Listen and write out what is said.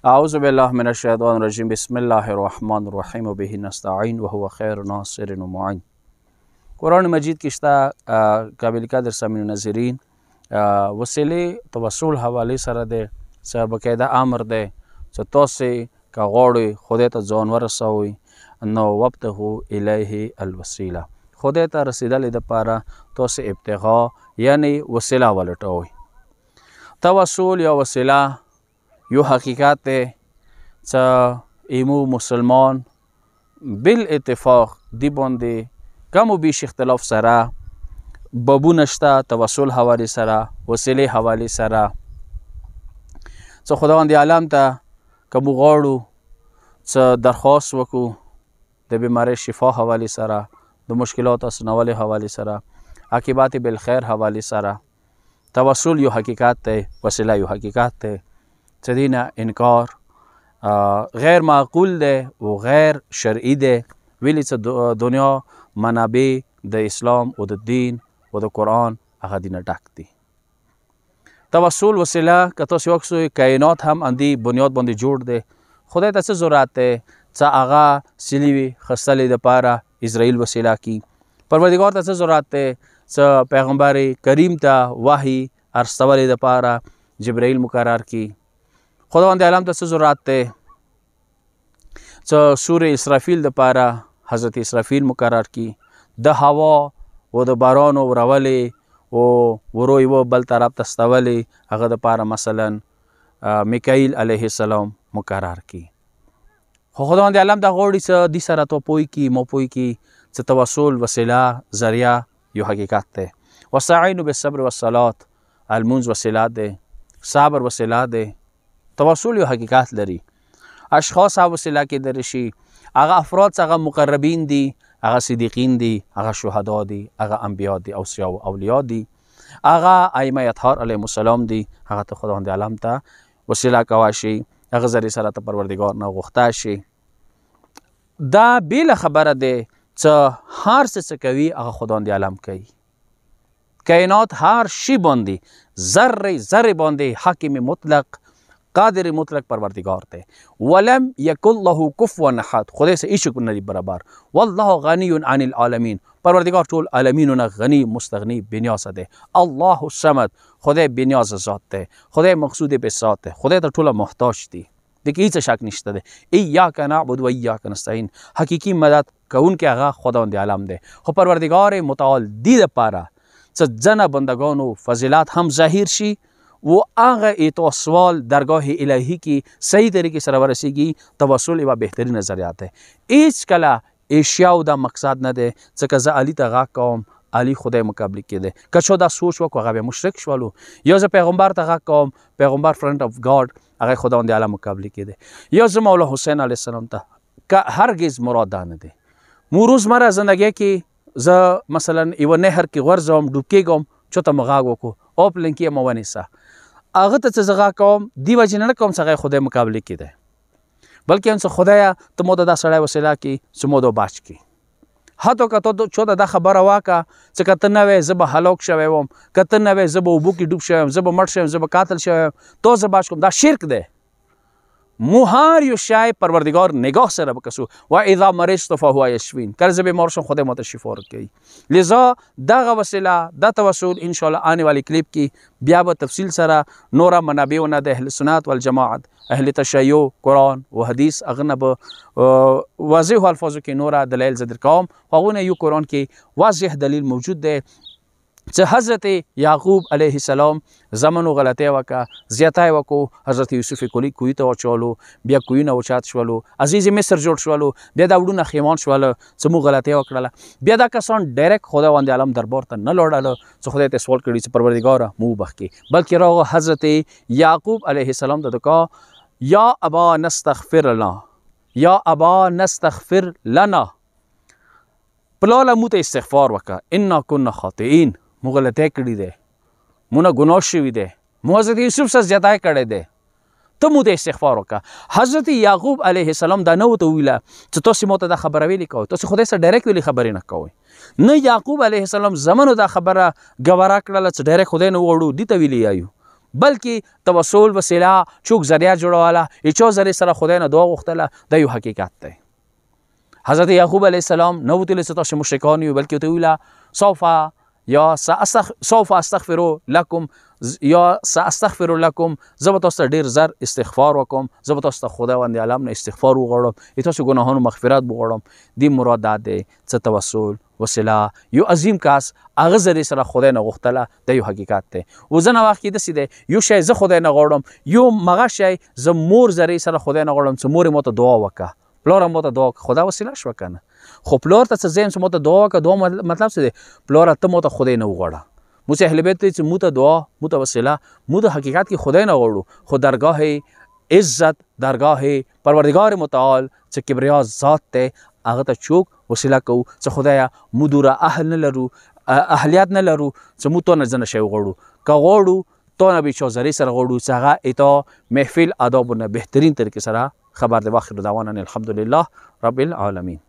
اعوذ بالله من الشیطان الرجیم بسم الله الرحمن الرحیم و به نستعین و هو خیر ناصر و معین. قرآن مجید کې شته قابل قدر سامعین ناظرین وسیلې توسل حواله سره ده څه باقاعده امر ده چې تاسو که غواړئ خدای ته ځان ورسوئ نو وابتغوا الیه الوسیله، خدای ته رسیدلې دپاره تاسو ابتغا یعنی وسیله ولټوئ. توسل یا وسیله یو حقیقت ده چې ایمو مسلمان بالاتفاق دی باندې کم و بیش اختلاف سره بابونه شته توسل حواله سره وسیلې حواله سره. څه خداوند عالم ته که موږ غواړو څه درخواست وکړو د بیمارۍ شفا حواله سره، د مشکلات اسنولې حواله سره، عاقبت بالخیر حواله سره، توسل یو حقیقت دی، وسیله یو حقیقت دی چې دینه انکار غیر معقول دی و غیر شرعي دی. ویلي چې دنیا منابع د اسلام او د دین او د قرآن هغه دینه ډک دي. توسل وسیله که تاسو وکړئ کائنات هم اندی بنیاد باندې جوړ دی. خدای ته څه ضرورت دی چې هغه سلیوي خستلې دپاره اسرائیل وسیله کی. پروردګار ته څه ضرورت دی چې پیغمبر کریم ته وحی ارسولې دپاره جبرائیل مقرر کی. خداوند عالم ته څه ضرورت دی چې سورې اسرافیل دپاره حضرت اسرافیل مقرر کی. د هوا و د بارانو ورولې و ورو یوه بل طرف ته ستولې هغه دپاره مثلا میکائیل علیه السلام مقرر کی. خو خداوند عالم ته غواړي چې دې سره تو پوی کی مو پوی کی چې توسل وسیله ذریعه یو حقیقت دی. واستعینوا بالصبر والصلاة، المنز وسیله دی، صبر وسیله دی. توسل یو حقیقت لري. اشخاص ها وسیله کېدلی شي، هغه افراد هغه مقربین دي، هغه صدیقین دي، هغه شهدا دي، هغه انبیا دي، اوصیا او اولیاء دي، هغه ائمه اطهار علیهم السلام دي. هغه ته خداوند عالم ته وسیله کوه شي، هغه ذریعې سره ته پروردګار نه غوښته شي. دا بیله خبره دی چې هر څه کوي هغه خداوند عالم کوي. کائنات هر شی باندې ذره ذره باندې حاکم مطلق قادر مطلق پروردگار ته. ولم یکن له کفوا احد، خدای سه هیڅ نه برابر. والله غنی عن العالمین، پروردگار ټول عالمینونه غنی مستغنی بنیاز ده. الله الصمد، خدای بنیاز ذات ده، خدای مقصود به ذات ده، خدای ته ټول محتاج دي. د کې هیڅ شک نشته ده. ایاک نعبد و ایاک نستعین، حقیقی مدد کوونکی هغه خداوند عالم ده. خو پروردگار متعال دی دپاره چې ځنه بندگانو فضیلت هم ظاهر شي و هغه اتوسوال درگاه الهی کی صحیح طریقې سره ورسیږي. توسل یوه بهترینه ذریعه ده. هیڅ کله اشیاو دا مقصد نه دی چې که زه علي ته غږ کوم علي خدای مقابله کېده. که چا دا سوچ وکړو هغه بیا مشرک شولو. یا زه پیغمبر ته غږ کوم پیغمبر فرنت اف گاډ هغه خداوند عالم مقابله کېده. یا زه مولا حسین علیه السلام ته که هرگز مراد دا نه دی. مو روزمره زندگی کې زه مثلا یوه نهر کې غورځوم ډوب کېږم چاته مو غږ وکړو او پلنکي یې مو ونیسه هغه ته چې زه غږ کوم دې وجې نه کوم چې هغه خدای مقابله کېده، بلکې هم چې خدایه ته مو ته دا سړی وسیله کړي چې مو دا بچ کړي. حتی که ته چاته دا خبره وکړه چې که ته نه وې زه به هلاک شوی وم، که ته نه وې زه به اوبو کې ډوب شوی یم، زه به مړ شوی یم، زه به قاتل شوی یم، تو زه بچ کوم، دا شرک دی. مو هر یو شی پروردگار نگاه سره بکسو و اذا مرضت فهو یشفین، کله زه بیمار شم خدای ماته شفا ورکوي. لذا دغه وسیله دا توسل انشاءالله آنے والی کلیپ کې بیا به تفصیل سره نوره منابعونه د اهل سنت والجماعت اهل تشیع قرآن و حدیث هغه نه به واضح الفاظو کې نوره دلایل زه درکوم. هغونه یو قرآن کې واضح دلیل موجود دی چې حضرت یعقوب علیه السلام زمنو غلطی وکړه، زیاتی وکړو، حضرت یوسف کوی ته واچولو، بیا کویونه اوچات شولو، عزیز مصر جوړ شولو، بیا دا وړونه خیمان شوله چې موږ غلطی وکړله. بیا دا کسان ډایرکټ خداوند عالم دربار ته نه لاړله چې خدای ته سوال کړي چې پروردګاره مو وبخښي، بلکې راغله حضرت یعقوب علیه السلام ته دکا یا ابا نستغفر لنا، یا ابا نستغفر لنا، پلاله مو ته استغفار وکړه، انا کنا خاطئین، مو غلطی کړي دی، مو نه ګناه شوي دی، مو حضرت یوسف سره زیاتی کړی دی، ته مو ته استغفار وکړه. حضرت یعقوب علیه السلام دا نه ورته ویله چې تاسې ما ته دا خبره ویلې کوئ، تاسې خدای سره ډایرکټ ویلې خبرې نه کوئ. نه یعقوب علیه السلام زمنو دا خبره ګواره کړله چې ډایرکټ خدای نه وغواړو دې ته ویلې یایو، بلکې توسل وسیله چوک ذریعه جوړوله هیچا ذریعه سره خدای نه دعا غوښتله دا یو حقیقت دی. حضرت یعقوب علیه السلام نه وتلی چې تاسو مشرکان یو بلکې ورته ویله سوف استغفر لکم یا ساستغفر لکم زه به تاسو ته ډېر زر استغفار وکړم، زه به تاسو ته خداوند عالم نه استغفار وغواړم، تاسو ګناهونو مغفرت وغواړم. دې مراد دا دی چې توسل وسیله یو عظیم کس هغه ذریعې سره خدای نه غوښتله دا یو حقیقت دی. و ځینې وخت کې داسې دی یو شی زه خدای نه غواړم، یو مغه شی زه مور ذریعې سره خدای نه غواړم چې مور یې ماته دعا وکړه، پلار هم ماته دعا وکړه، خدا وسیله شوه که نه. خو پلار ته څه ځایم چې ماته دعا وکړه، دعا مطلب څه دی؟ پلاره ته ماته خدای نه وغواړه. موږ چې اهل بیت دی چې موږ ته دعا موږ ته وسیله موږ د حقیقت کې خدای نه غواړو، خو درگاه عزت درگاه پروردگار متعال چې کبریا ذات دی هغه ته چوک وسیله کوو چې خدایه موږ دوره اهل نه لرو، اهلیت نه لرو چې موږ تو نه ځنه شی وغواړو. که غواړو تو نه به چا ذریعې سره غواړو چې هغه اتا محفل آدابونه بهترین طریقې سره خبر دی. واخر دعوانا الحمدلله رب العالمین.